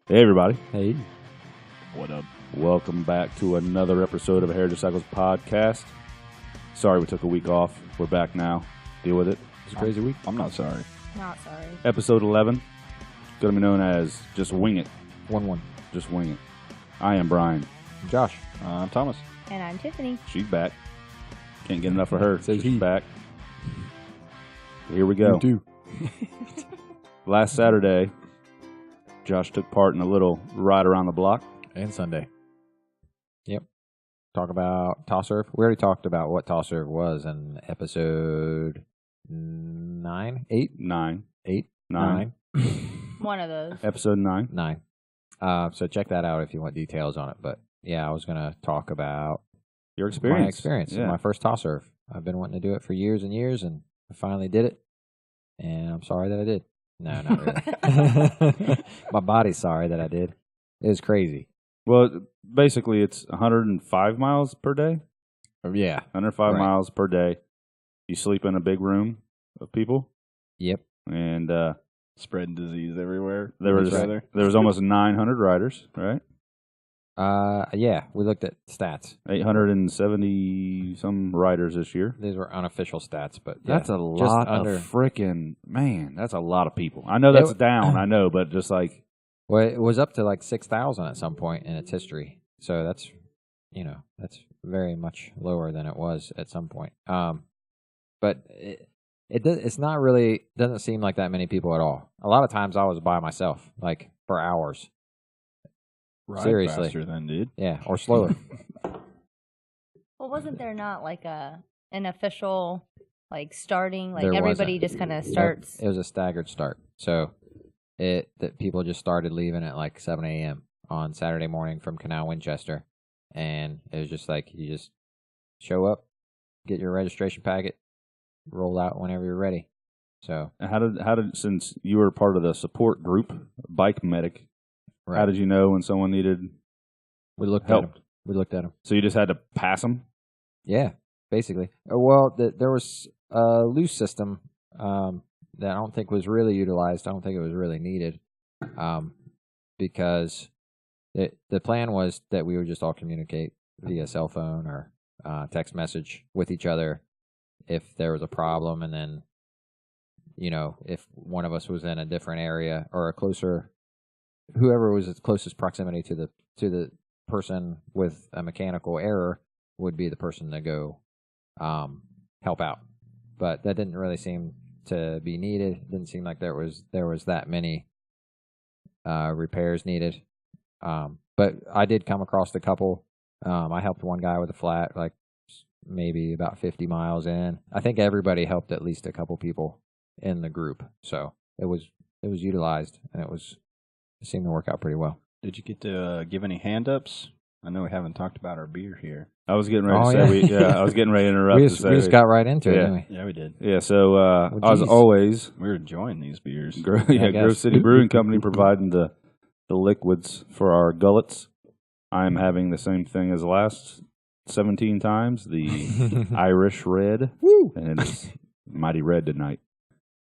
Hey, everybody. Hey. What up? Welcome back to another episode of a Heritage Cycles podcast. Sorry we took a week off. We're back now. Deal with it. It's a crazy week. I'm not sorry. Not sorry. Episode 11. Going to be known as Just Wing It. 1-1. Just Wing It. I am Brian. Josh. I'm Thomas. And I'm Tiffany. She's back. Can't get enough of her. Says She's he. back. Here we go. You too. Last Saturday, Josh took part in a little ride around the block. And Sunday. Yep. Talk about TOSRV. We already talked about what TOSRV was in episode 9? 8? 9. 8? 9. One of those. Episode 9. 9. So check that out if you want details on it. But yeah, I was going to talk about Your experience. my experience. Yeah. My first TOSRV. I've been wanting to do it for years and years, and I finally did it. And I'm sorry that I did. No, not really. My body's sorry that I did. It was crazy. Well, basically, it's 105 miles per day. Yeah. 105 Right. miles per day. You sleep in a big room of people, Yep. and Spreading disease everywhere. there was Each other. there was almost 900 riders, right? Yeah, we looked at stats. 870 some riders this year. These were unofficial stats, but yeah, That's a just lot under. of freaking man. That's a lot of people. I know that's down. I know, but just like Well, it was up to like 6,000 at some point in its history. So that's, that's very much lower than it was at some point. But it's not really, doesn't seem like that many people at all. A lot of times I was by myself, like for hours. Ride Seriously. faster than dude. Yeah, or slower. Well, wasn't there not like an official like starting? Like There everybody wasn't. just kind of Yep, starts. It was a staggered start. So that people just started leaving at like 7 a.m. on Saturday morning from Canal Winchester. And it was just like you just show up, get your registration packet, roll out whenever you're ready. So how did since you were part of the support group, Bike Medic, right. how did you know when someone needed we looked help? at them? We looked at them. So you just had to pass them? Yeah, basically. Well, there was a loose system that I don't think was really utilized. I don't think it was really needed because the plan was that we would just all communicate via cell phone or text message with each other if there was a problem, and then if one of us was in a different area or a closer, whoever was its closest proximity to the person with a mechanical error would be the person to go help out. But that didn't really seem to be needed. It didn't seem like there was that many repairs needed. But I did come across a couple. I helped one guy with a flat, like maybe about 50 miles in. I think everybody helped at least a couple people in the group. So it was utilized, and it seemed to work out pretty well. Did you get to give any hand ups? I know we haven't talked about our beer here. I was getting ready to say I was getting ready to interrupt. We just got right into it, Yeah. didn't we? Yeah, we did. Yeah, so Well, as geez. always, We're enjoying these beers. Grove guess. City Brewing Company providing the liquids for our gullets. I'm having the same thing as the last 17 times, the Irish Red. Woo! And it's mighty red tonight.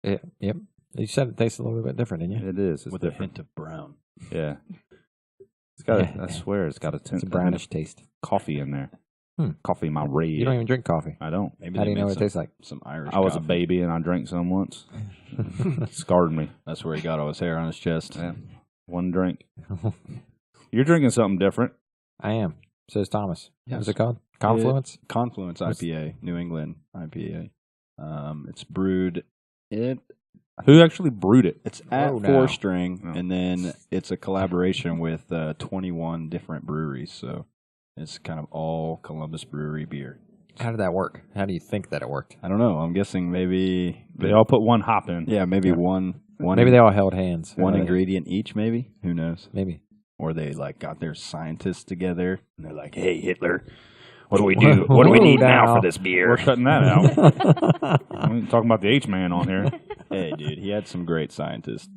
Yep. You said it tastes a little bit different, didn't you? It is. It's with different. a hint of brown. Yeah. It's got Yeah. I swear it's got a It's a brownish taste. coffee in there. Hmm. Coffee in my red. You don't even drink coffee. I don't. Maybe How they do you know made what it tastes like? some Irish I was a coffee. baby and I drank some once. It scarred me. That's where he got all his hair on his chest. Yeah. One drink. You're drinking something different. I am. So is Thomas. Yes. What's it called? Confluence? Confluence What's- IPA, New England IPA. It's brewed. Who actually brewed it? It's at Oh, 4-string, no. and then it's a collaboration with 21 different breweries. So it's kind of all Columbus Brewery beer. How did that work? How do you think that it worked? I don't know. I'm guessing maybe They all put one hop in. yeah, maybe one Maybe they all held hands. one Uh, ingredient each. Maybe who knows? Maybe. Or they like got their scientists together and they're like, "Hey Hitler, what do we do? What do we Whoa, need now now. for this beer?" We're cutting that out. I'm talking about the H-Man on here. Hey, dude, he had some great scientists.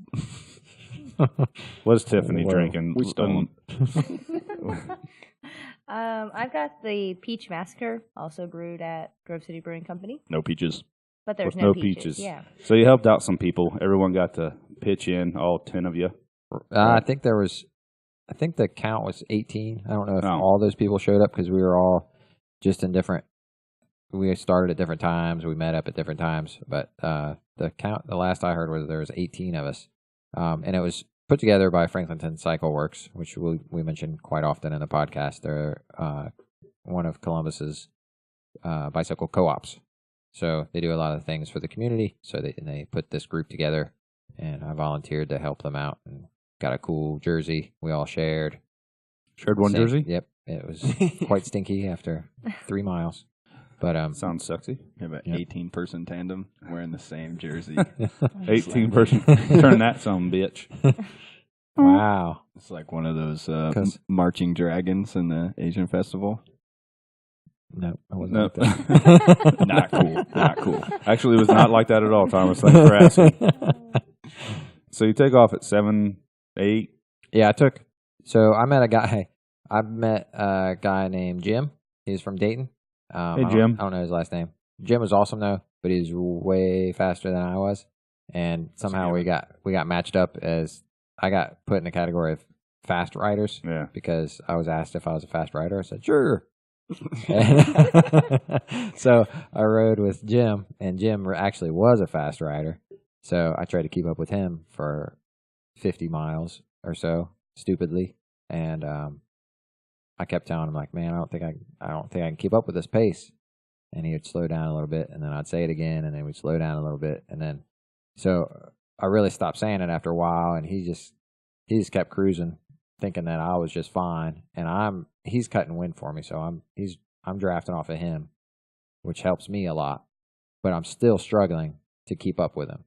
What is Tiffany Whoa. drinking? We stole I've got the Peach Massacre, also brewed at Grove City Brewing Company, No peaches. but there's With no no peaches. peaches. Yeah. So you helped out some people. Everyone got to pitch in, all 10 of you. I think the count was 18. I don't know if Oh. all those people showed up because we were all just in different. We started at different times. We met up at different times, but the count. The last I heard was there was 18 of us, and it was put together by Franklinton Cycle Works, which we mention quite often in the podcast. They're one of Columbus's bicycle co-ops, so they do a lot of things for the community. So they put this group together, and I volunteered to help them out and got a cool jersey we all shared. Shared one jersey? Yep. It was quite stinky after 3 miles. But Sounds sexy. You have an Yep. 18-person tandem wearing the same jersey. 18 person. Turn that some bitch. wow. It's like one of those 'Cause- marching dragons in the Asian festival. No, I wasn't No. like that. Not cool. Not cool. Actually, it was not like that at all, Thomas. Thanks for asking. So you take off at 7, 8. Yeah, so I met a guy. I met a guy named Jim. He's from Dayton. Hey, Jim. I don't know his last name. Jim was awesome though, but he's way faster than I was. And somehow we got matched up as I got put in the category of fast riders Yeah. because I was asked if I was a fast rider. I said, sure. So I rode with Jim, and Jim actually was a fast rider. So I tried to keep up with him for 50 miles or so, stupidly. And I kept telling him, like, man, I don't think I can keep up with this pace. And he would slow down a little bit, and then I'd say it again, and then we'd slow down a little bit, and then so I really stopped saying it after a while, and he just kept cruising, thinking that I was just fine, and he's cutting wind for me, so I'm drafting off of him, which helps me a lot, but I'm still struggling to keep up with him.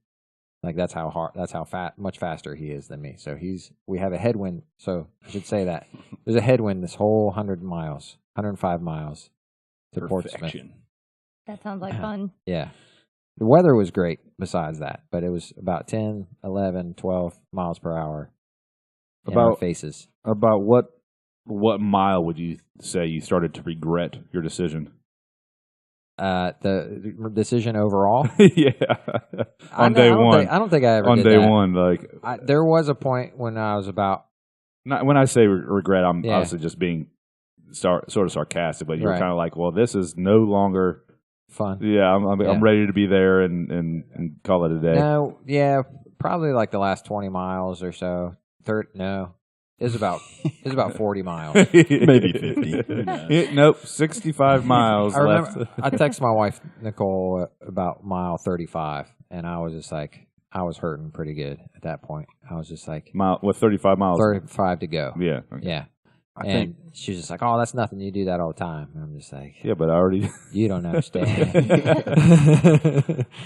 Like that's how much faster he is than me. So we have a headwind. So I should say that there's a headwind this whole 105 miles to Portsmouth. Perfection. That sounds like fun. Yeah. The weather was great besides that, but it was about 10, 11, 12 miles per hour in our About faces. About what mile would you say you started to regret your decision? The decision overall. Yeah. On day one. I don't think I ever On did day that. one, like There was a point when I was about. not when I say regret, I'm Yeah. obviously just being sort of sarcastic, but you're Right. kind of like, well, this is no longer. Fun. Yeah, Yeah. I'm ready to be there and call it a day. No, yeah, probably like the last 20 miles or so. No, it was about 40 miles. Maybe 50. Who knows? Nope, 65 miles I left. remember I texted my wife Nicole about mile 35, and I was just like, I was hurting pretty good at that point. I was just like, With 35 miles. 35 to go. Yeah. Okay. Yeah. I And think she was just like, oh, that's nothing. You do that all the time. And I'm just like, Yeah, but I already. you don't understand.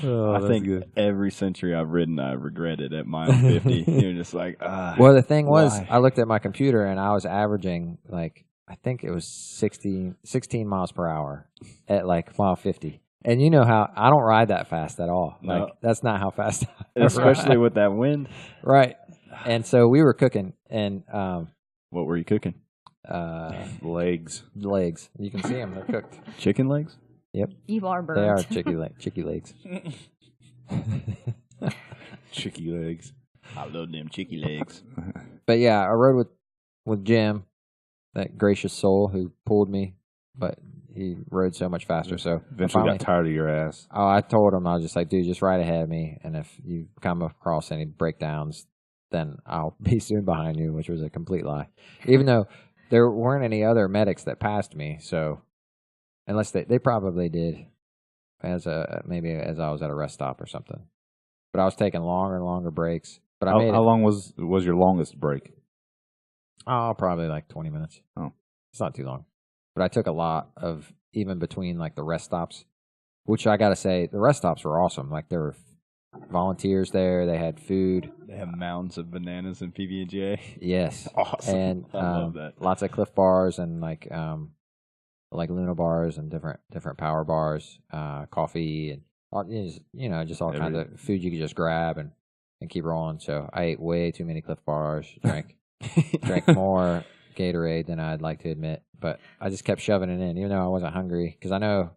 Oh, I that's think good. every century I've ridden, I regret it at mile 50. You're just like, Well, the thing was, Why? I looked at my computer and I was averaging like, I think it was 16 miles per hour at like mile 50. And you know how I don't ride that fast at all. No. Like that's not how fast I especially ride. with that wind. Right. And so we were cooking and What were you cooking? Legs. legs. You can see them. They're cooked. Chicken legs? You are burnt. They are chicky legs. Chicky legs. I love them chicky legs. But yeah, I rode with Jim, that gracious soul who pulled me, but he rode so much faster. So Eventually got tired of your ass. Oh, I told him, I was just like, dude, just ride ahead of me. And if you come across any breakdowns, then I'll be soon behind you, which was a complete lie. Even though there weren't any other medics that passed me. So unless they probably did maybe as I was at a rest stop or something. But I was taking longer and longer breaks. But I made How it. long was your longest break? Oh, probably like 20 minutes. Oh. It's not too long. But I took a lot of, even between like the rest stops, which I got to say, the rest stops were awesome. Like there were volunteers there. They had food. They have mounds of bananas and PB&J. Yes. Awesome. And I love that. lots of Cliff bars and like Luna bars and different power bars, coffee and all, just all kinds of food you could just grab and keep rolling. So I ate way too many Cliff bars, drank more Gatorade than I'd like to admit, but I just kept shoving it in, even though I wasn't hungry, because I know,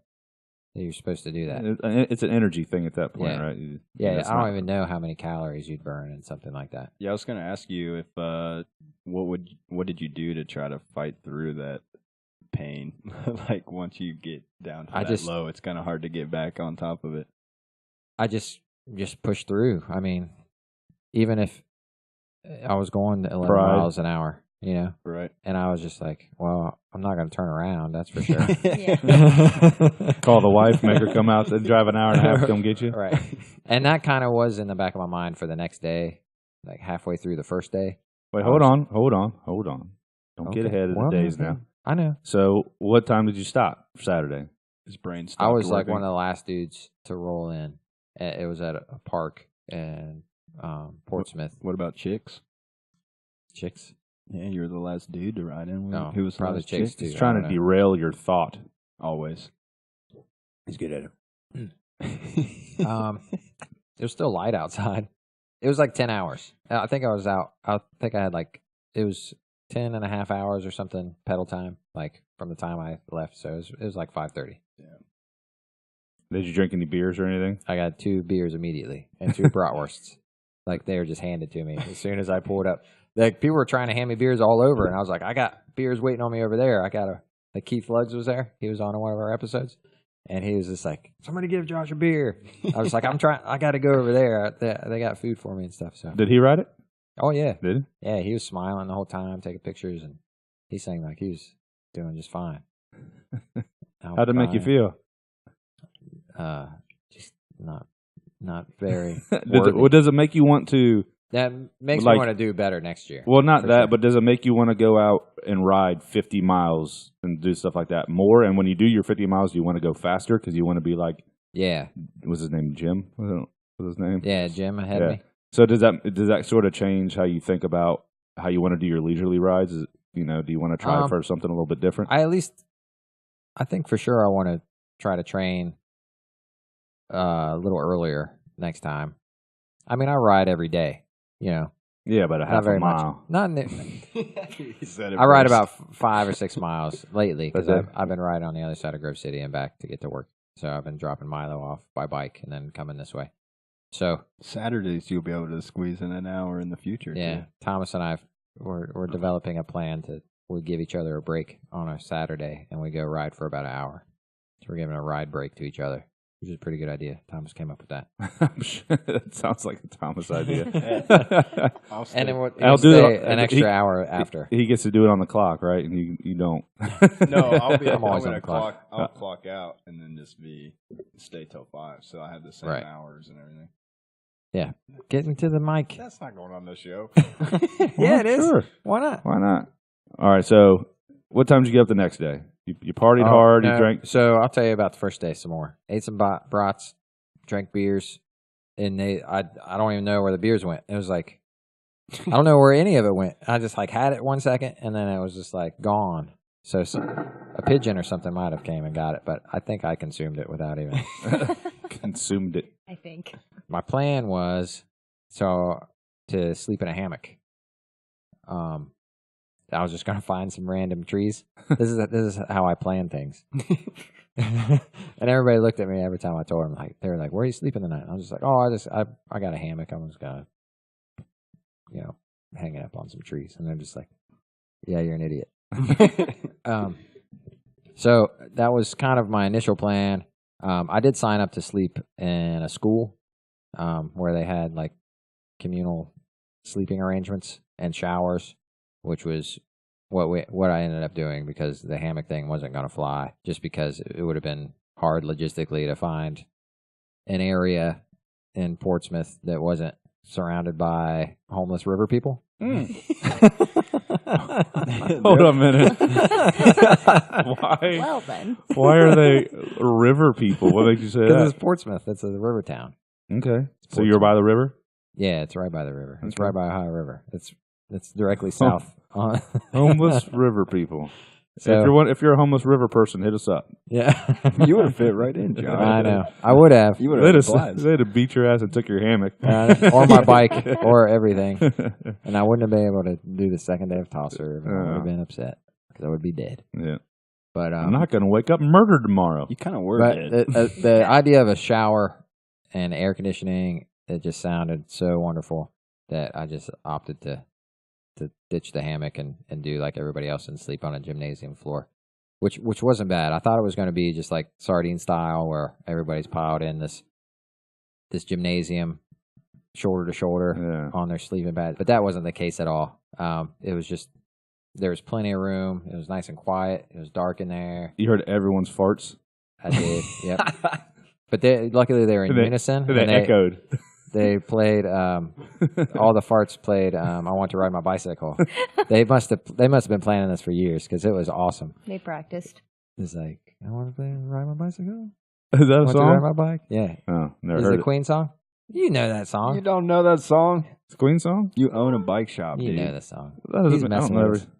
You're supposed to do that. It's an energy thing at that point, Yeah. right? Yeah, It's I don't not- even know how many calories you'd burn in something like that. Yeah, I was going to ask you if what did you do to try to fight through that pain? Like once you get down to that low, it's kind of hard to get back on top of it. I just push through. I mean, even if I was going 11 miles an hour, you know, Right. and I was just like, well, I'm not going to turn around. That's for sure. Call the wife, make her come out and drive an hour and a half to come get you. Right. And that kind of was in the back of my mind for the next day, like halfway through the first day. Wait, hold on. Don't get ahead of the days okay. now. I know. So, what time did you stop Saturday? His brain stopped I was like working. one of the last dudes to roll in. It was at a park in Portsmouth. What about chicks? Chicks? Yeah, you were the last dude to ride in. No, Who was the probably last chicks chick? too. He's trying to derail your thought. Always. He's good at it. It was still light outside. It was like 10 hours. I think I was out. I think I had it was 10 and a half hours or something pedal time, like from the time I left. So it was like 5:30. Did you drink any beers or anything? I got 2 beers immediately and 2 bratwursts. Like they were just handed to me as soon as I pulled up. Like people were trying to hand me beers all over, and I was like, I got beers waiting on me over there. Like Keith Lugs was there. He was on one of our episodes, and he was just like, somebody give Josh a beer. I was like, I got to go over there. They got food for me and stuff. So. Did he ride it? Oh yeah, Did he? yeah. He was smiling the whole time, taking pictures, and he sang like he was doing just fine. How'd it make you feel? Just not very. Does it make you want to? That makes Like- me want to do better next year. Well, not For that, sure. but does it make you want to go out and ride 50 miles and do stuff like that more? And when you do your 50 miles, do you want to go faster because you want to be like, Yeah, what's his name, Jim? What was his name? yeah. Jim ahead of me. So does that sort of change how you think about how you want to do your leisurely rides? Do you want to try for something a little bit different? I think for sure I want to try to train a little earlier next time. I mean, I ride every day, you know. Yeah, but a Not half a very much. mile. Not. He said it I ride first. about 5 or 6 miles lately because That's it. I've been riding on the other side of Grove City and back to get to work. So I've been dropping Milo off by bike and then coming this way. So Saturdays you'll be able to squeeze in an hour in the future. yeah, too. Thomas and we're developing a plan we give each other a break on a Saturday and we go ride for about an hour. So we're giving a ride break to each other, which is a pretty good idea. Thomas came up with that. I'm sure that sounds like a Thomas idea. And then I'll we'll do stay it. an extra hour after. He gets to do it on the clock, right? And you don't. No, I'm always on the clock. I'll clock out and then just stay till 5. So I have the same Right. hours and everything. Yeah, getting to the mic. That's not going on the show. Yeah, it is. Sure. Why not? Why not? All right. So, what time did you get up the next day? You partied hard. No, You drank. So I'll tell you about the first day some more. Ate some brats, drank beers, and I don't even know where the beers went. It was like I don't know where any of it went. I just had it 1 second, and then it was just gone. So a pigeon or something might have came and got it, but I think I consumed it without even. Consumed it. I think. My plan was to sleep in a hammock. I was just gonna find some random trees. This is how I plan things. And everybody looked at me every time I told them. They were like, "Where are you sleeping tonight?" And I was just like, "Oh, I got a hammock. I'm just gonna, hang it up on some trees." And they're just like, "Yeah, you're an idiot." So that was kind of my initial plan. I did sign up to sleep in a school where they had communal sleeping arrangements and showers, which was what I ended up doing because the hammock thing wasn't going to fly, just because it would have been hard logistically to find an area in Portsmouth that wasn't surrounded by homeless river people. Hold on a minute. Why? Well then. Why are they river people? What makes you say Because that? it's Portsmouth. It's a river town. Okay. So you're by the river? Yeah, it's right by the river. It's Okay. right by Ohio River. It's directly south. Homeless river people. So, If you're a homeless river person, hit us up. yeah. You would have fit right in, John. I know. I would have. You would They'd have have, they'd have beat your ass and took your hammock. Or my bike, or everything. And I wouldn't have been able to do the second day of TOSRV, and I would have been upset because I would be dead. Yeah. But I'm not going to wake up murdered tomorrow. You kind of but worded it. the idea of a shower and air conditioning, it just sounded so wonderful that I just opted to ditch the hammock and do like everybody else and sleep on a gymnasium floor, which wasn't bad. I thought it was going to be just like sardine style where everybody's piled in this gymnasium shoulder to shoulder on their sleeping bag, but that wasn't the case at all. It was just there was plenty of room. It was nice and quiet. It was dark in there. You heard everyone's farts? I did, yep. But luckily they were in unison. They echoed. They played all the farts played I Want to Ride My Bicycle. They must have been planning this for years because it was awesome. They practiced. It's like, I want to ride my bicycle. Is that a Want song? to ride my bike? Yeah. Oh, never Is heard it a it. Queen song? You know that song. You don't know that song? It's a Queen song? You own a bike shop, You dude. know the song. That doesn't He's mean- I don't messing know with every- us.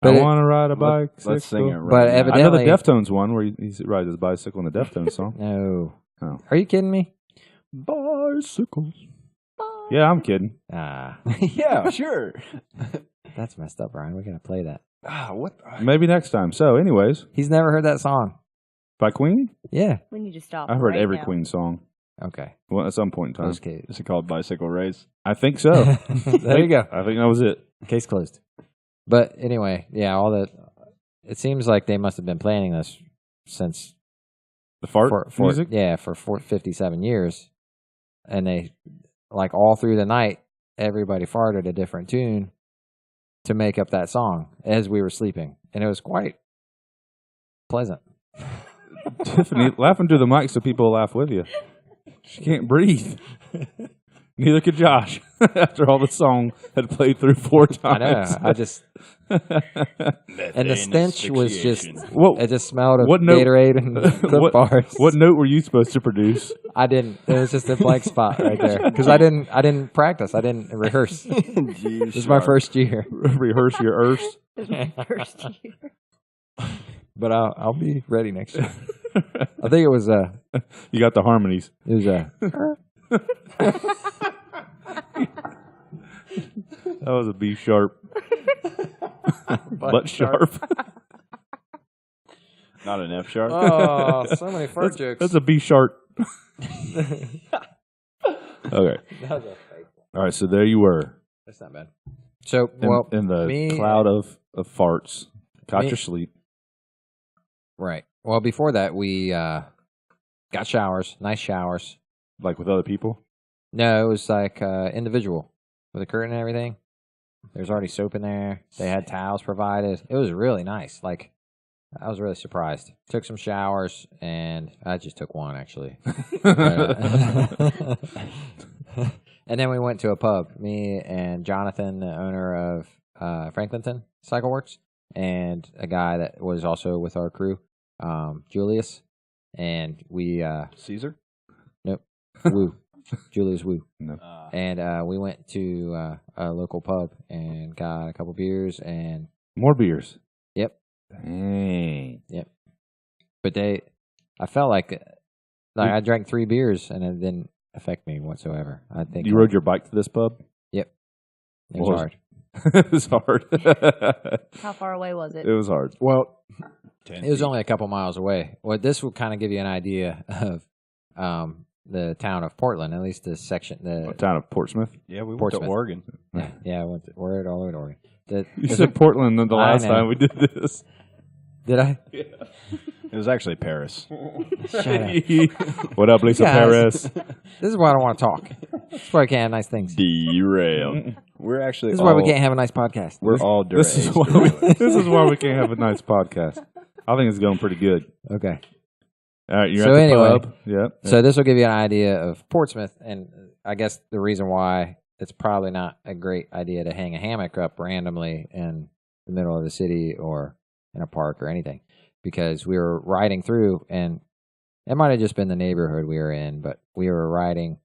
I But want to ride a bike. Let's sing it right But now. evidently- I know the Deftones one where he rides his bicycle in the Deftones song. No. Oh. Are you kidding me? Bicycles. Yeah, I'm kidding. Ah, Yeah, sure. that's messed up, Brian. We're gonna play that. What? Maybe next time. So, anyways, He's never heard that song. by Queen? Yeah. We need to stop. I've heard right every now. Queen song. Okay. Well, at some point in time. Just kidding. Is it called Bicycle Race? I think so. There you go. I think that was it. Case closed. But anyway, yeah, it seems like they must have been planning this since The fart for music? Yeah, for 57 years. And they, like all through the night, everybody farted a different tune to make up that song as we were sleeping. And it was quite pleasant. Tiffany, laughing through the mic so people will laugh with you. She can't breathe. Neither could Josh after all the song had played through 4 I times. know. I just, and the stench was just, What- it just smelled of what note- Gatorade and Clif Bars. What note were you supposed to produce? I didn't. It was just a blank spot right there because I didn't practice. I didn't rehearse. This is my first year, Rehearse your earths. This is my first year. but I'll be ready next year. I think it was You got the harmonies. That was a B sharp. Butt sharp. Not an F sharp. Oh, so many fart jokes. That's a B sharp. Okay. All right. So there you were. That's not bad. So In the me- cloud of farts. Caught Me- your sleep. right. Well, before that, we got showers, nice showers. Like with other people. No, it was like individual with a curtain and everything. There's already soap in there. They had towels provided. It was really nice. Like, I was really surprised. Took some showers, and I just took one, actually. And then we went to a pub. Me and Jonathan, the owner of Franklinton Cycle Works, and a guy that was also with our crew, Julius. And we... Caesar? Nope. Woo. Julius Woo. No. And we went to a local pub and got a couple beers and More beers. yep. Dang. But I felt like I drank 3 beers and it didn't affect me whatsoever. I think You rode your bike to this pub? It was Well, hard. It was hard. How far away was it? It was hard. Well, it was only a couple miles away. Well, this will kind of give you an idea of the town of Portland, at least the section. The Town of Portsmouth. Yeah, we went Portsmouth. to Oregon. yeah, I went all the way to Oregon. You said Portland the I last know. time we did this. Did I? It was actually Paris. Shut up. What up, Lisa Guys. Perez? This is why I don't want to talk. This is why I can't have nice things. Derailed. We're actually This is why we can't have a nice podcast. We're all This is deranged. why we can't have a nice podcast. I think it's going pretty good. Okay. All right, you're So at the anyway, pub. Yep. So this will give you an idea of Portsmouth, and I guess the reason why it's probably not a great idea to hang a hammock up randomly in the middle of the city or in a park or anything, because we were riding through, and it might have just been the neighborhood we were in, but we were riding,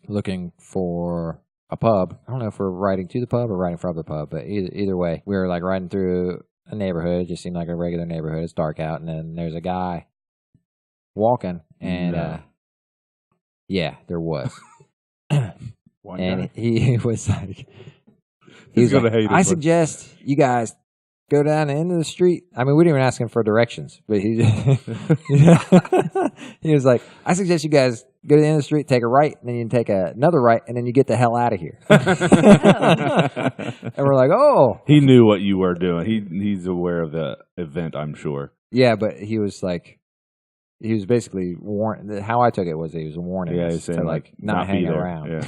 looking for a pub. I don't know if we're riding to the pub or riding from the pub, but either way, we were like riding through a neighborhood. It just seemed like a regular neighborhood. It's dark out, and then there's a guy walking, and No. yeah, there was. One And guy. he was like, He's gonna hate I this one. suggest you guys go down the end of the street. I mean, we didn't even ask him for directions, but he he was like, I suggest you guys go to the end of the street, take a right, and then you take another right, and then you get the hell out of here. And we're like, oh. He knew what you were doing. He's aware of the event, I'm sure. Yeah, but he was like, he was basically how I took it was he was warning us to like not hang around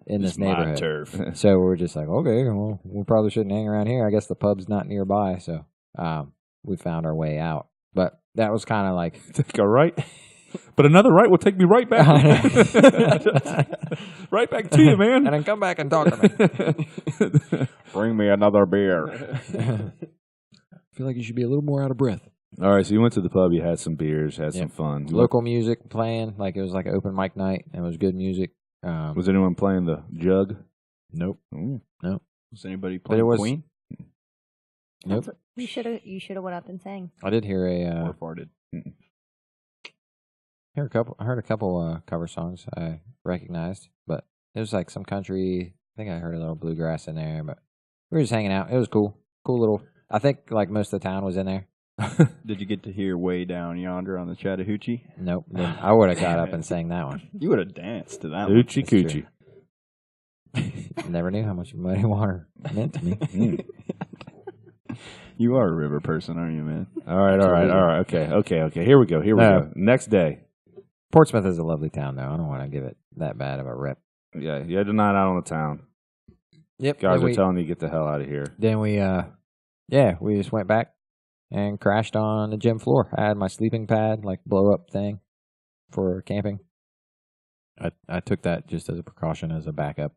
in this neighborhood. Turf. So we're just like, okay, well, we probably shouldn't hang around here. I guess the pub's not nearby, so we found our way out. But that was kind of like take a right, but another right will take me right back, right back to you, man. And then come back and talk to me. Bring me another beer. I feel like you should be a little more out of breath. All right, so you went to the pub, you had some beers, had some fun. Local music playing, like it was like an open mic night, and it was good music. Was anyone playing the jug? Nope. Ooh. Nope. Was anybody playing Queen? Nope. You should have went up and sang. I did hear Or farted. I heard a couple cover songs I recognized, but it was like some country. I think I heard a little bluegrass in there, but we were just hanging out. It was cool. Cool little. I think like most of the town was in there. Did you get to hear Way Down Yonder on the Chattahoochee? Nope. I would have got up and sang that one. You would have danced to that Hoochie coochie. Never knew how much muddy water meant to me. You are a river person, aren't you, man? All right. Okay. Here we go. Next day. Portsmouth is a lovely town, though. I don't want to give it that bad of a rep. Yeah, you had a night out on the town. Yep. Guys are telling you to get the hell out of here. Then we just went back and crashed on the gym floor. I had my sleeping pad, like blow-up thing for camping. I took that just as a precaution, as a backup.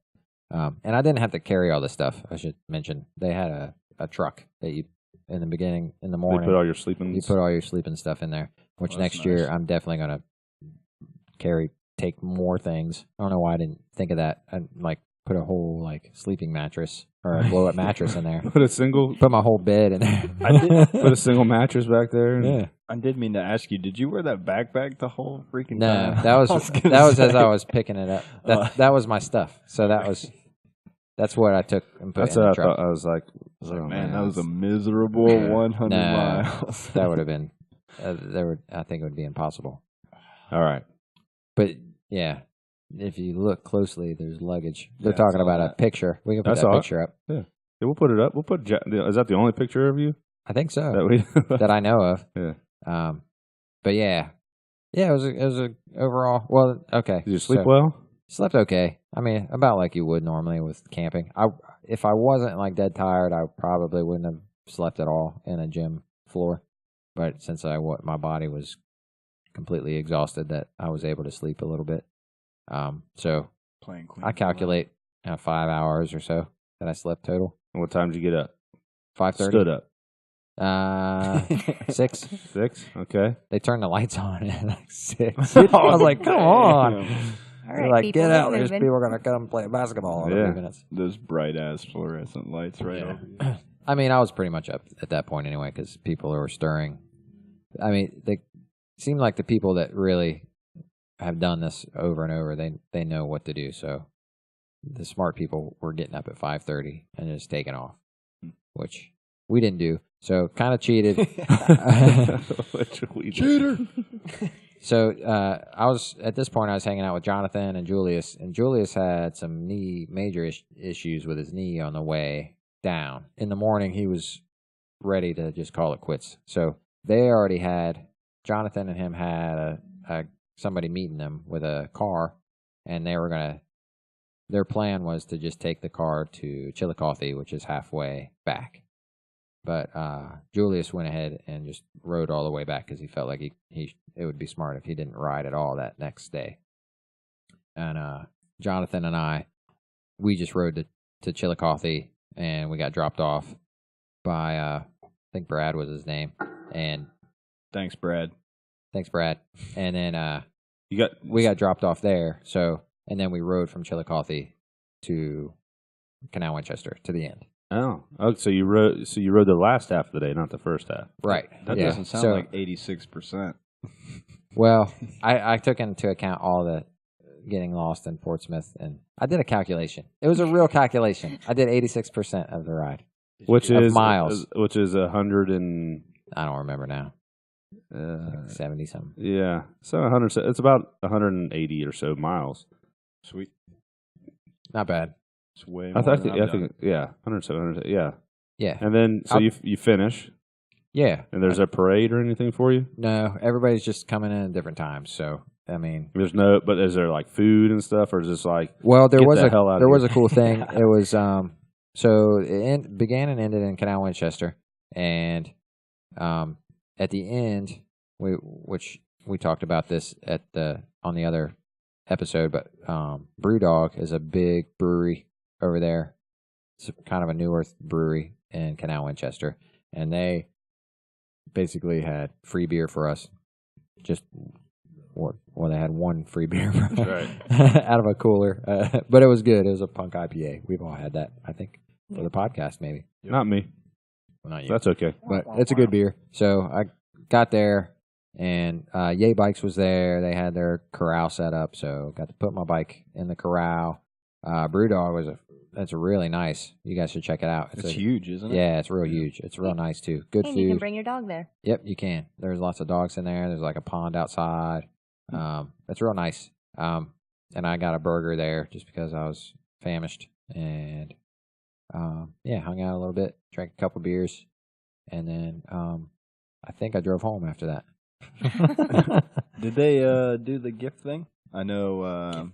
And I didn't have to carry all this stuff, I should mention. They had a truck that you, in the beginning, in the morning. You put all your sleeping stuff in there, which next year I'm definitely going to take more things. I don't know why I didn't think of that. I put a whole sleeping mattress or a blow up mattress in there. Put my whole bed in there. I did put a single mattress back there. Yeah. I did mean to ask you, did you wear that backpack the whole freaking time? No, that was as I was picking it up. That was my stuff. So that's what I took and put in the truck. I was like, man, that was a miserable 100 miles. That would have been I think it would be impossible. All right. But yeah, if you look closely, there's luggage. They're talking about a picture. We can put that picture up. Yeah, we'll put it up. Is that the only picture of you? I think so. That I know of. Yeah. But yeah, it was a overall. Well, okay. Did you sleep well? Slept okay. I mean, about like you would normally with camping. If I wasn't dead tired, I probably wouldn't have slept at all in a gym floor. But since my body was completely exhausted, that I was able to sleep a little bit. So playing Queen, I calculate 5 hours or so that I slept total. And what time did you get up? 5:30. Stood up. 6. 6. Okay. They turned the lights on at 6. I was like, come on. All right, get out. There's people going to come play basketball in a few minutes. Those bright ass fluorescent lights right over you. I mean, I was pretty much up at that point anyway because people were stirring. I mean, they seem like the people that really have done this over and over. They know what to do. So the smart people were getting up at 5:30 and just taking off, which we didn't do. So kind of cheated. Cheater. So I was hanging out with Jonathan and Julius had some major issues with his knee on the way down. In the morning, he was ready to just call it quits. So they already had, Jonathan and him had somebody meeting them with a car, and their plan was to just take the car to Chillicothe, which is halfway back. But Julius went ahead and just rode all the way back because he felt like it would be smart if he didn't ride at all that next day. And Jonathan and we just rode to Chillicothe, and we got dropped off by I think Brad was his name. And thanks, Brad. And then we got dropped off there. So and then we rode from Chillicothe to Canal Winchester to the end. Oh, so you rode the last half of the day, not the first half. Right. That doesn't sound like 86%. Well, I took into account all the getting lost in Portsmouth, and I did a calculation. It was a real calculation. I did 86% of the ride. which Of is miles. which is 100 and I don't remember now. Like 70 something. yeah, so 100. It's about 180 or so miles. Sweet. Not bad. It's way I more think, than I've done. 100, yeah. Yeah. And then so you finish, Yeah. and there's a parade or anything for you. No, everybody's just coming in at different times. So I mean, There's no, but is there like food and stuff, or is this like? well, there Get was the hell out of there was here. a cool thing. It was so it began and ended in Canal Winchester, and at the end, which we talked about this on the other episode, but Brewdog is a big brewery over there. It's kind of a newer brewery in Canal Winchester, and they basically had free beer for us. Just well, they had one free beer out of a cooler, but it was good. It was a punk IPA. We've all had that, I think, for the podcast, maybe. Not me. Well, not you. That's okay. But it's a good beer. So I got there, and Yay Bikes was there. They had their corral set up, so got to put my bike in the corral. Brewdog that's really nice. You guys should check it out. It's huge, isn't it? Yeah, it's real huge. It's real nice too. Good And food. you can bring your dog there. Yep, you can. There's lots of dogs in there. There's like a pond outside. That's real nice. And I got a burger there just because I was famished, and hung out a little bit, drank a couple beers, and then I think I drove home after that. Did they do the gift thing? I know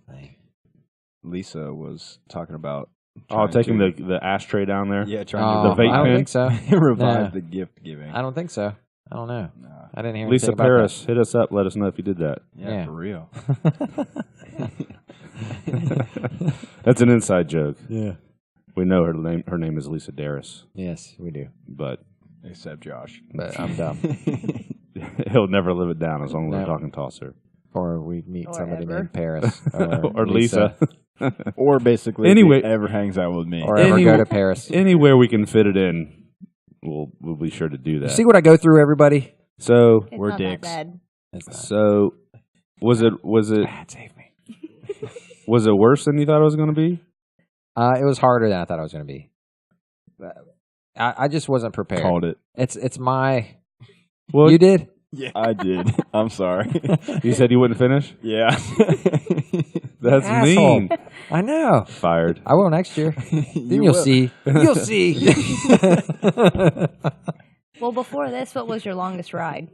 Lisa was talking about Taking the ashtray down there. Yeah, trying the vape I don't pen? think so. revive the gift giving. I don't think so. I don't know. Nah. I didn't hear Lisa anything about Paris, hit us up. Let us know if you did that. Yeah, for real. That's an inside joke. Yeah. We know her name. Her name is Lisa Darris, Yes, we do. but Except Josh. But I'm dumb. he'll never live it down as long as No. we're talking TOSRV. Or we meet Or somebody ever. named Paris. Or Lisa. Or basically, Anyway- if he ever hangs out with me. Or ever Any- go to Paris. Anywhere we can fit it in, we'll be sure to do You that. see what I go through, everybody? So It's We're not dicks. that bad. It's not. so was it Bad, save me. was it worse than you thought it was going to be? It was harder than I thought it was going to be. I just wasn't prepared. Called it. It's my. Well, You did? Yeah, I did. I'm sorry. you said you wouldn't finish. Yeah. That's Asshole. mean. I know. Fired. I will next year. Then you'll will. see. You'll see. Well, before this, what was your longest ride?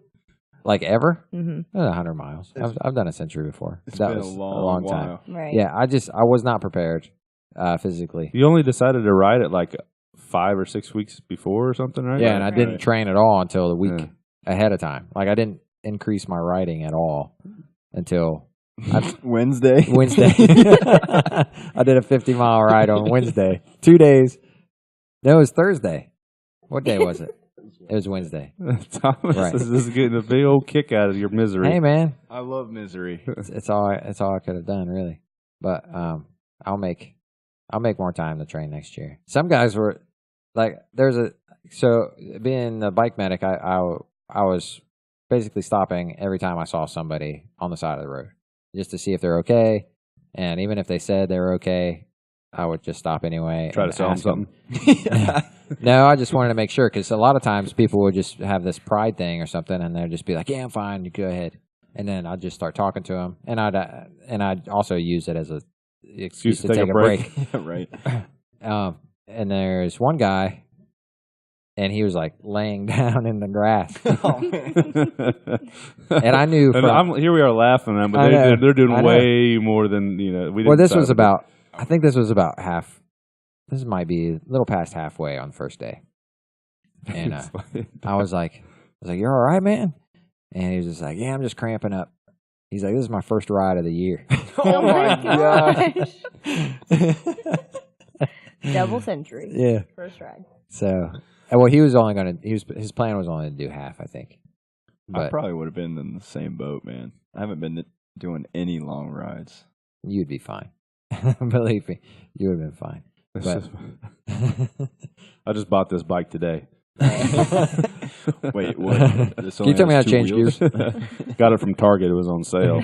Like ever? Mm-hmm. 100 miles. I've done a century before. It's that been was a long time. while. Right. Yeah, I was not prepared physically. You only decided to ride it like 5 or 6 weeks before or something, right? Yeah, and I didn't Right. train at all until the week Yeah. ahead of time. Like I didn't increase my riding at all until Wednesday. Wednesday. I did a 50-mile ride on Wednesday. 2 days. No, it was Thursday. What day was it? It was Wednesday. Thomas Right. is just getting a big old kick out of your misery. Hey, man. I love misery. It's all I could have done, really. But I'll make more time to train next year. Some guys were like, so being a bike medic, I was basically stopping every time I saw somebody on the side of the road just to see if they're okay. And even if they said they were okay, I would just stop anyway. Try to and sell them ask them. something. No, I just wanted to make sure because a lot of times people would just have this pride thing or something, and they'd just be like, "Yeah, I'm fine. You go ahead." And then I'd just start talking to them, and I'd also use it as a excuse to take a break. Right. And there's one guy, and he was like laying down in the grass, and I knew. And here we are laughing at them, but I know. they're doing I know. way more than we didn't. Well, this decide was to do. about. I think this was about half. This might be a little past halfway on the first day, and I was like, "You're all right, man?" And he was just like, "Yeah, I'm just cramping up." He's like, "This is my first ride of the year." Oh my gosh. Double century. Yeah. First ride. So, well, he was only going to. His plan was only to do half, I think. I But probably would have been in the same boat, man. I haven't been doing any long rides. you'd be fine. Believe me, you would have been fine. But I just bought this bike today. Wait, what? Can you tell me how to change gears? Got it from Target. It was on sale.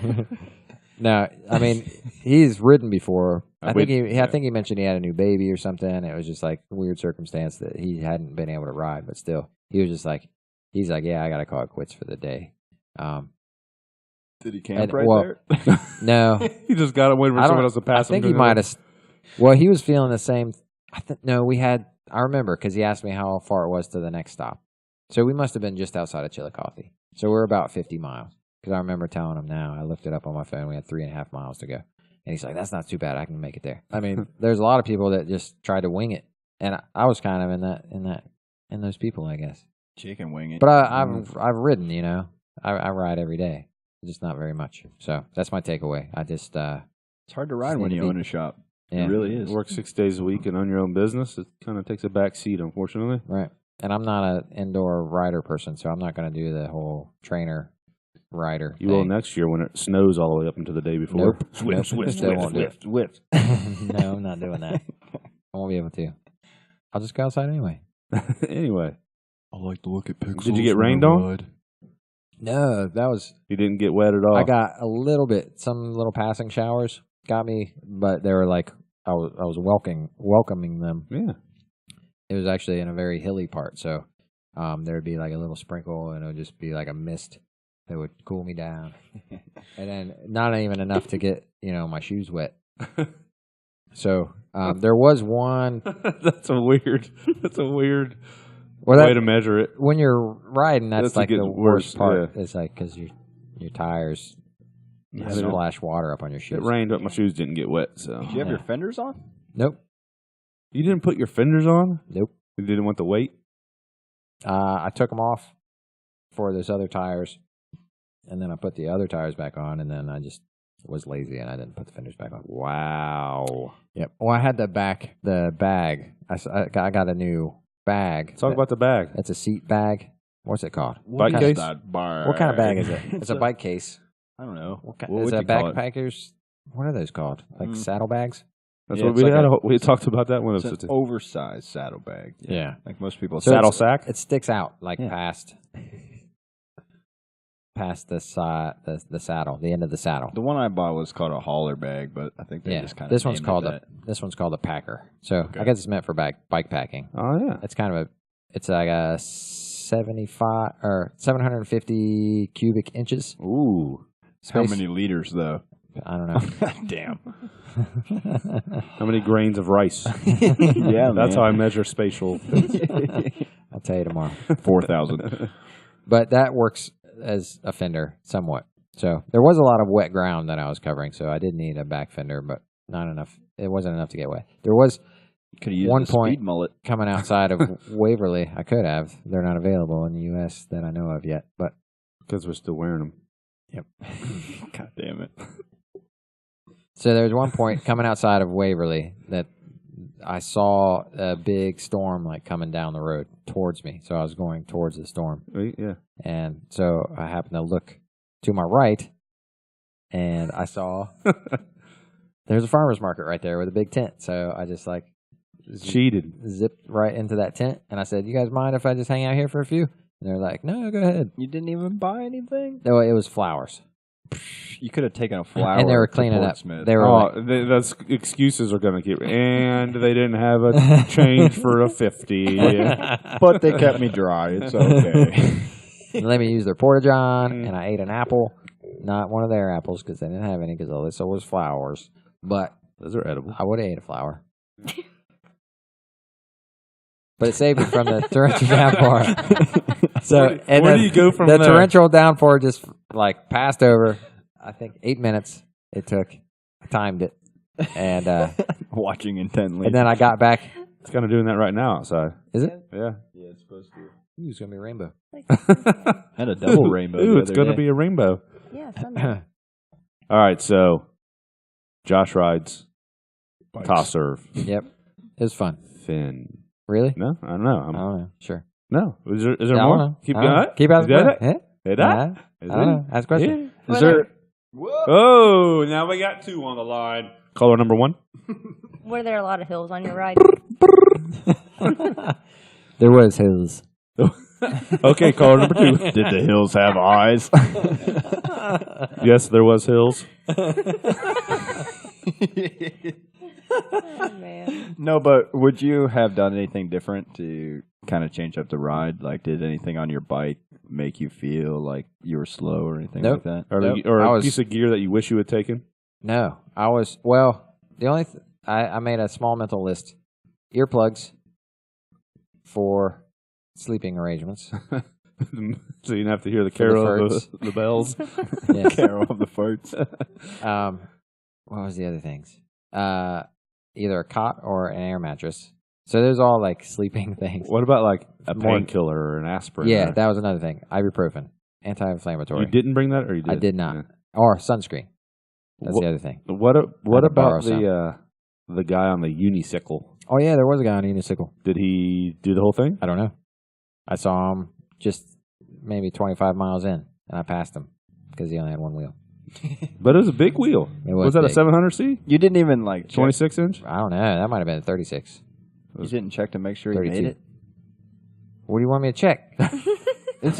No, I mean he's ridden before, I think he mentioned he had a new baby or something. It was just like a weird circumstance that he hadn't been able to ride, but still, he was just like, he's like, yeah, I got to call it quits for the day. Did he camp there? No. He just got away for someone else to pass him. I think he might have. Well, he was feeling the same. I remember because he asked me how far it was to the next stop. So we must have been just outside of Chillicothe. So we're about 50 miles. Because I remember telling him now, I looked it up on my phone, we had 3.5 miles to go. And he's like, that's not too bad, I can make it there. I mean, there's a lot of people that just tried to wing it. And I was kind of in those people, I guess. Chicken wing it. But I've ridden, I ride every day. Just not very much. So that's my takeaway. I just it's hard to ride when you own a shop. Yeah. It really is. Work 6 days a week and own your own business. It kind of takes a back seat, unfortunately. Right. And I'm not an indoor rider person, so I'm not going to do the whole trainer rider You thing. will next year when it snows all the way up until the day before. Nope. Swift. No, I'm not doing that. I won't be able to. I'll just go outside anyway. Anyway. I like to look at pixels. Did you get rained on? No, that was... You didn't get wet at all? I got a little bit. Some little passing showers got me, but they were like, I was welcoming them. Yeah. It was actually in a very hilly part, so there would be like a little sprinkle, and it would just be like a mist that would cool me down. And then not even enough to get, my shoes wet. So there was one... That's a weird way to measure it. When you're riding, that's like the worst part. Yeah. It's like because your tires splash water up on your shoes. It rained, but my shoes didn't get wet. So Did you have your fenders on? Nope. You didn't put your fenders on? Nope. You didn't want the weight? I took them off for those other tires, and then I put the other tires back on, and then I just was lazy and I didn't put the fenders back on. Wow. Yep. Well, I had the bag. I got a new bag. Talk about the bag. It's a seat bag. What's it called? Bike case? What kind of bag is it? It's a bike case. I don't know. Is it backpackers? What are those called? Like saddlebags? That's what we had. We talked about that one. It's an oversized saddlebag. Yeah. Like most people. So saddle sack? It sticks out like past the side, the saddle, the end of the saddle. The one I bought was called a hauler bag, but I think they just kind of this one's called a packer. So I guess it's meant for bike packing. Oh yeah. It's kind of it's like a 75 or 750 cubic inches. Ooh. How many liters though? I don't know. Damn. How many grains of rice? Yeah, that's how I measure spatial. I'll tell you tomorrow. 4,000. But that works as a fender somewhat. So there was a lot of wet ground that I was covering, so I did need a back fender, but not enough. It wasn't enough to get wet. There was one point mullet coming outside of Waverly. I could have. They're not available in the U.S. that I know of yet, but because we're still wearing them. Yep. God damn it. So there's one point coming outside of Waverly that I saw a big storm like coming down the road towards me. So I was going towards the storm. Yeah. And so I happened to look to my right, and I saw there's a farmer's market right there with a big tent. So I just like zipped right into that tent, and I said, "You guys mind if I just hang out here for a few?" And they're like, "No, go ahead." You didn't even buy anything? No, it was flowers. You could have taken a flower. And they were cleaning up. They were those excuses are going to keep. And they didn't have a change for a 50. But they kept me dry. It's okay. Let me use their porta-john, and I ate an apple. Not one of their apples because they didn't have any because all they saw was flowers. But those are edible. I would have ate a flower. But it saved me from the torrential downpour. So where do you go from the there? torrential downpour just like passed over. I think 8 minutes it took. I timed it, and watching intently. And then I got back. It's kind of doing that right now outside. Is it? Yeah. Yeah, it's supposed to. Ooh, it's gonna be a rainbow. Had a double rainbow. Ooh, it's gonna be a rainbow. Yeah, Sunday. All right, so Josh rides TOSRV. Yep, it was fun. Finn. Really? No, I don't know. I don't know. Sure. No, is there more? Keep going. Keep asking. Is that? I don't know. Ask a question. Is there? Oh, now we got two on the line. Caller number one. Were there a lot of hills on your ride? There was hills. Okay, caller number two. Did the hills have eyes? Yes, there was hills. Man. No, but would you have done anything different to kind of change up the ride? Like, did anything on your bike make you feel like you were slow or anything Nope. like that? Or, Nope. or I a was- piece of gear that you wish you had taken? No, I was, well, the only, I made a small mental list. Earplugs for sleeping arrangements. So you didn't have to hear the For the carol of farts. the bells. Yes. Carol of the farts. What was the other things? Either a cot or an air mattress. So there's all like sleeping things. What about like a More- painkiller or an aspirin? Yeah, or- that was another thing. Ibuprofen, anti-inflammatory. you didn't bring that, or you did? I did not. Yeah. Or sunscreen. That's What- the other thing. What had to borrow about the guy on the unicycle? Oh yeah, there was a guy on a unicycle. Did he do the whole thing? I don't know. I saw him just maybe 25 miles in, and I passed him because he only had one wheel. But it was a big wheel. It was that big. a 700C? You didn't even like check, 26 inch? I don't know. That might have been a 36. You didn't check to make sure you 32. made it. What do you want me to check? It's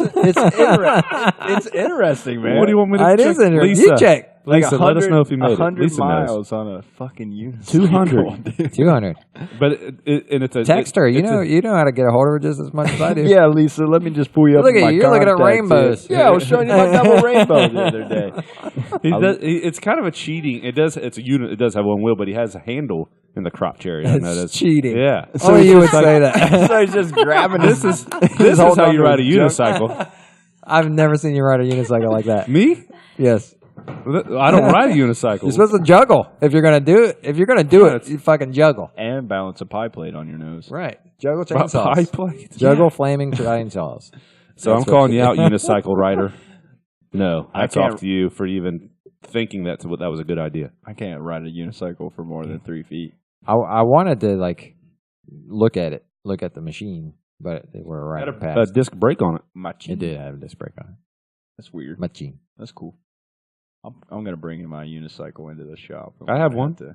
interesting, man. What do you want me to It check? is interesting. Lisa, You check. Lisa, let us know if you made it. 100 Lisa knows. miles on a fucking unicycle. 200. dude. 200. But and it's a Text her. You it's know a- you know how to get a hold of her just as much as I do. Yeah, Lisa, let me just pull you up. Look in at my you. You're looking at contacts rainbows. here. Yeah, I was showing you my double rainbow the other day. it's kind of a cheating. It does. It's a unit. It does have one wheel, but he has a handle in the crotch area. I know That's that's cheating. Yeah. Only you would say that. So he's just grabbing This is how you ride a unicycle. I've never seen you ride a unicycle like that. Me? Yes. I don't ride a unicycle. You're supposed to juggle if you're gonna do it. If you're gonna do it, you fucking juggle. and balance a pie plate on your nose. Right. Juggle Pie chainsaws. plate. Juggle flaming chainsaws. So I'm That's calling what- you out, unicycle rider. No, I hats can't- off to you for even thinking that was a good idea. I can't ride a unicycle for more than 3 feet. I wanted to like look at the machine, but they were right Had a past. disc brake on it. It did have a disc brake on it. That's weird. Machine. That's cool. I'm gonna bring my unicycle into the shop. I have one. To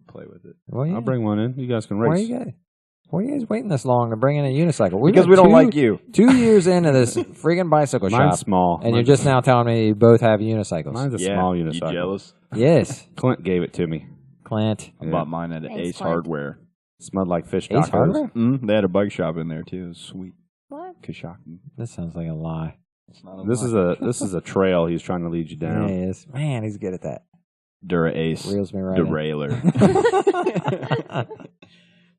play with it Well, yeah. I'll bring one in. You guys can Why race. are you guys waiting this long to bring in a unicycle? We've because been we don't like you. 2 years into this freaking bicycle Mine's shop, small. and you're just now telling me you both have unicycles. Mine's a Yeah, small you unicycle. jealous? Yes, Clint gave it to me. Clint. I Yeah. bought mine at Thanks, Ace Clint. Hardware. Smelled like fish Ace tacos. Hardware? They had a bike shop in there too. It was sweet. What? Kashaki. This sounds like a lie. It's not This is a trail he's trying to lead you Yeah, down. he is. Man, he's good at that. Dura Ace Reels me right in. derailleur.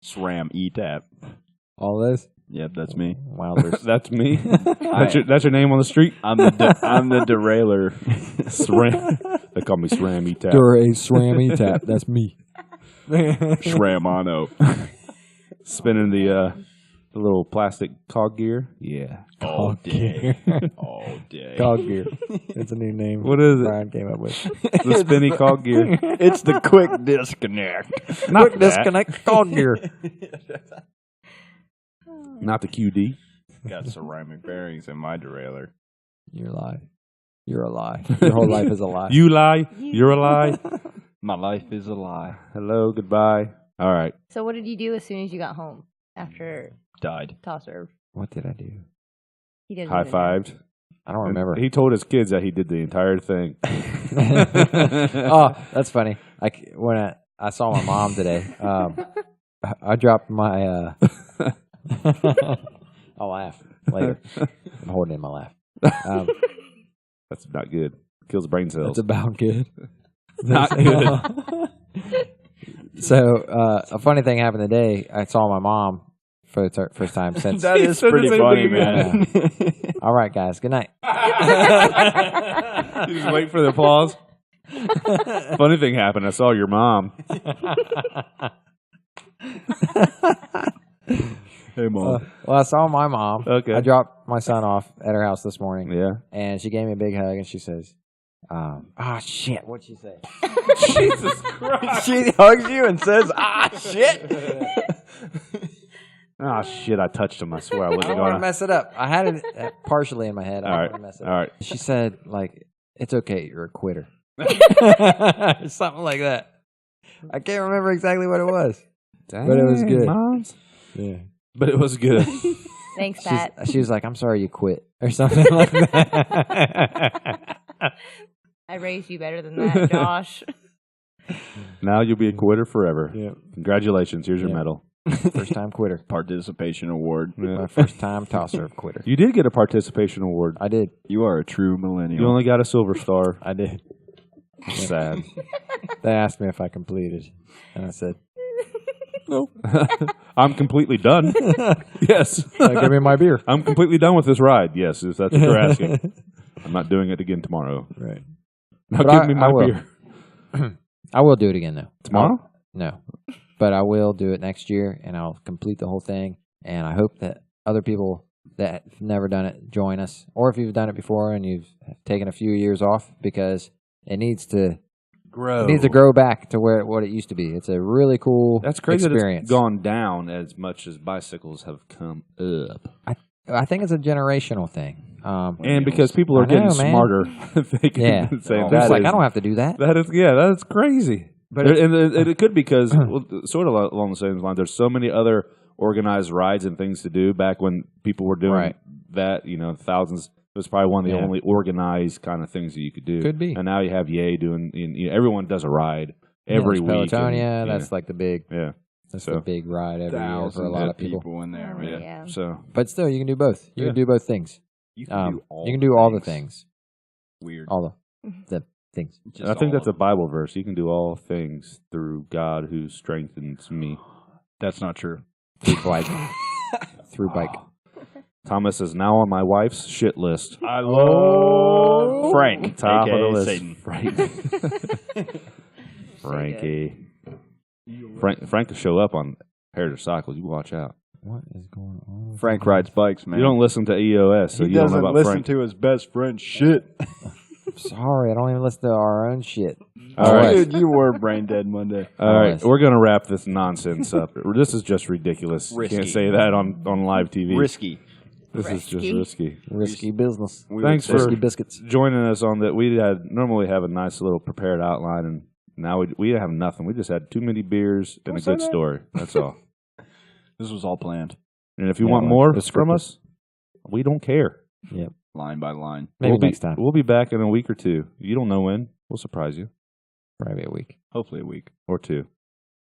SRAM E-tap. All this? Yep, that's me. Wowzers. That's me. That's your name on the street. I'm the derailleur. SRAM. They call me SRAM E-Tap. Dura Swam tap. That's me. Shramano. Spinning the little plastic cog gear. Yeah. All day. All day. Cog gear. It's a new name. What is it? Brian came up with. The spinny cog gear. It's the quick disconnect. Not Quick that. disconnect cog gear. Not the QD. Got ceramic bearings in my derailleur. You're a lie. You're a lie. Your whole life is a lie. You lie. You're a lie. My life is a lie. Hello. Goodbye. All right. So what did you do as soon as you got home after Died. TOSRV? What did I do? He didn't High even know. fived. I don't remember. He told his kids that he did the entire thing. Oh, that's funny. Like when I saw my mom today, I dropped my. I'll laugh later. I'm holding in my laugh. That's not good. Kills brain cells. It's about good. Not good. So a funny thing happened today. I saw my mom for the first time since. That is said the pretty same funny, thing man. All right, guys. Good night. You just wait for the applause. Funny thing happened. I saw your mom. Hey, Mom. Well, I saw my mom. Okay. I dropped my son off at her house this morning, Yeah. and she gave me a big hug, and she says, shit. What'd she say? Jesus Christ. She hugs you and says, shit. Oh, shit. I touched him. I swear I I wasn't don't want going to mess it up. I had it partially in my head. I All don't right. want to mess it All up. right. She said, like, it's okay. You're a quitter. Something like that. I can't remember exactly what it was. Dang, But it was good. Moms. Yeah. But it was good. Thanks, Pat. She was like, I'm sorry you quit. Or something like that. I raised you better than that, Josh. Now you'll be a quitter forever. Yeah. Congratulations. Here's your Yeah. medal. First time quitter. Participation award. My first time TOSRV quitter. You did get a participation award. I did. You are a true millennial. You only got a silver star. I did. Sad. They asked me if I completed, and I said, "No." I'm completely done. Yes. Give me my beer. I'm completely done with this ride. Yes, if that's what you're asking. I'm not doing it again tomorrow. Right. Now But give me my I will. beer. I will do it again though. Tomorrow? No, but I will do it next year, and I'll complete the whole thing. And I hope that other people that have never done it join us, or if you've done it before and you've taken a few years off, because it needs to Grow. It needs to grow back to what it used to be. It's a really cool That's crazy experience. that it's gone down as much as bicycles have come up. I think it's a generational thing. And because people are I know, getting man. smarter, they can Yeah, say it's that like is- I don't have to do that. That is, yeah, that's crazy. But it could be because, well, sort of along the same line, there's so many other organized rides and things to do. Back when people were doing Right. that, thousands, it was probably one of the Yeah. only organized kind of things that you could do. Could be. And now you have Yay doing, everyone does a ride every There's week. Pelotonia, and, that's like the big, yeah. that's So- the big ride every year Thousands for a lot of of people. in there, Oh, man. yeah. So But still, you can do both. You Yeah. can do both things. You You can do all the things. Weird. All the things. Just I think all that's a of them. Bible verse. You can do all things through God who strengthens me. That's not true. Through bike. Through bike. Thomas is now on my wife's shit list. I love Frank. Top AKA of the list. Satan. Frankie. Frank will show up on Heritage Cycles. You watch out. What is going on? Frank rides bikes, man. You don't listen to EOS, so he you don't know doesn't about listen Frank. to his best friend shit. Sorry, I don't even listen to our own shit. All right. Dude, you were brain dead Monday. All right, Always. we're going to wrap this nonsense up. This is just ridiculous. Risky. You can't say that on live TV. Risky. This is just Risky. risky. Risky business. Thanks for Risky biscuits. joining us on that. We normally have a nice little prepared outline, and now we have nothing. We just had too many beers and a say good that. story. That's all. This was all planned, And if you Yeah, want well, more it's from scripted. us, we don't care. Yep. line by line. Maybe next time. We'll be back in a week or two. You don't know when. We'll surprise you. Probably a week. Hopefully a week Or two.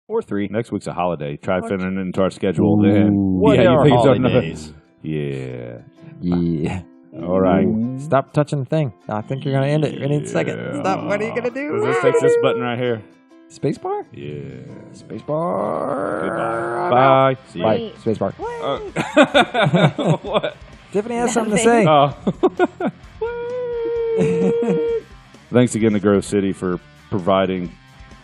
or 3. Next week's a holiday. Try fitting it into our schedule. Ooh. Then. What yeah, are you think it's another- holidays? Yeah. Yeah. All right. Stop touching the thing. I think you're going to end it any second. Stop. What are you going to do? This takes this button right here. Spacebar? Yeah. Spacebar. Goodbye. Bye. See you. Bye. Wait. Spacebar. What? Tiffany has something to say. Oh. Thanks again to Grove City for providing.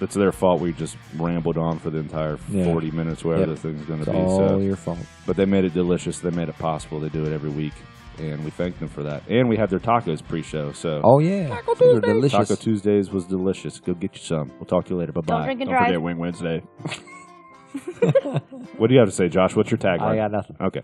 It's their fault. We just rambled on for the entire 40 minutes, whatever Yep. the thing's going It's to be. all So, your fault. but they made it delicious. They made it possible. They do it every week, and we thank them for that. And we have their tacos pre-show. So Oh, yeah. Those are delicious. Taco Tuesdays was delicious. Go get you some. We'll talk to you later. Bye Don't bye. drink and Don't drive. forget Wing Wednesday. What do you have to say, Josh? What's your tagline? I got nothing. Okay.